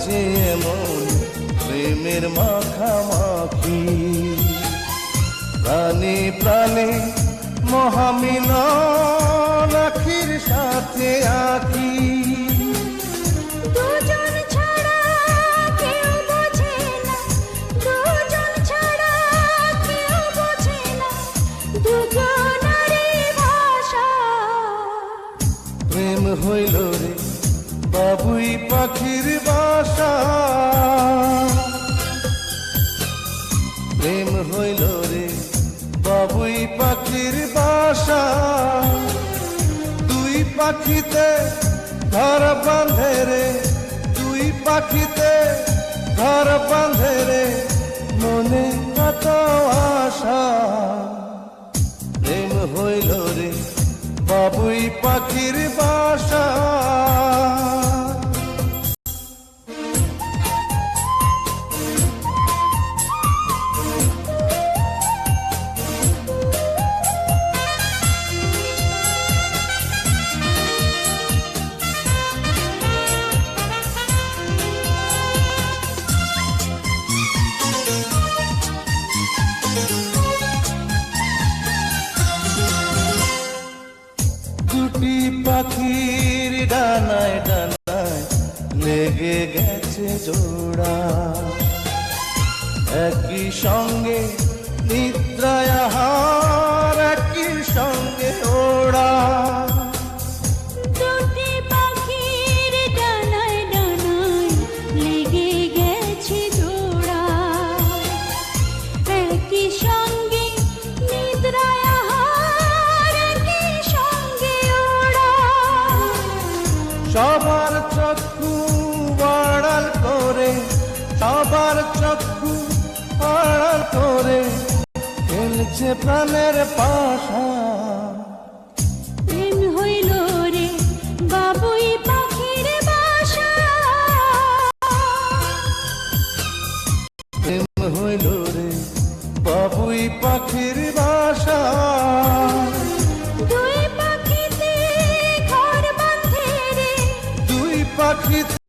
যে এমন প্রেমের মাখামাখি, প্রাণে প্রাণে মহামিলন আখির সাথে আখি। দুজন ছাড়া কেউ বোঝে না, দুজন ছাড়া কেউ বোঝে না দুজনারই ভাষা। প্রেম হইল রে বাবুই পাখির বাসা, প্রেম হইল রে বাবুই পাখির বাসা। দুই পাখিতে ঘর বাঁধে রে, দুই পাখিতে ঘর বাঁধে রে, মনে কত আশা। প্রেম হইল রে বাবুই পাখির বাসা। দুটি পাখির ডানায় ডানায় লেগে গেছে জোড়া, একই সঙ্গে নিদ্রায় আহার, একই সঙ্গে ওড়া। দুটি পাখির ডানায় ডানায় লেগে গেছে জোড়া, একই সঙ্গে নিদ্রায় আহার, একই সঙ্গে ওড়া। সবার চক্ষু আড়াল করে, সবার চক্ষু আড়াল করে খেলছে প্রাণের পাশা। প্রেম হইল রে বাবুই পাখির বাসা, প্রেম হইল রে বাবুই পাখির বাসা। দুই পাখিতে ঘর বাঁধে রে, দুই পাখিতে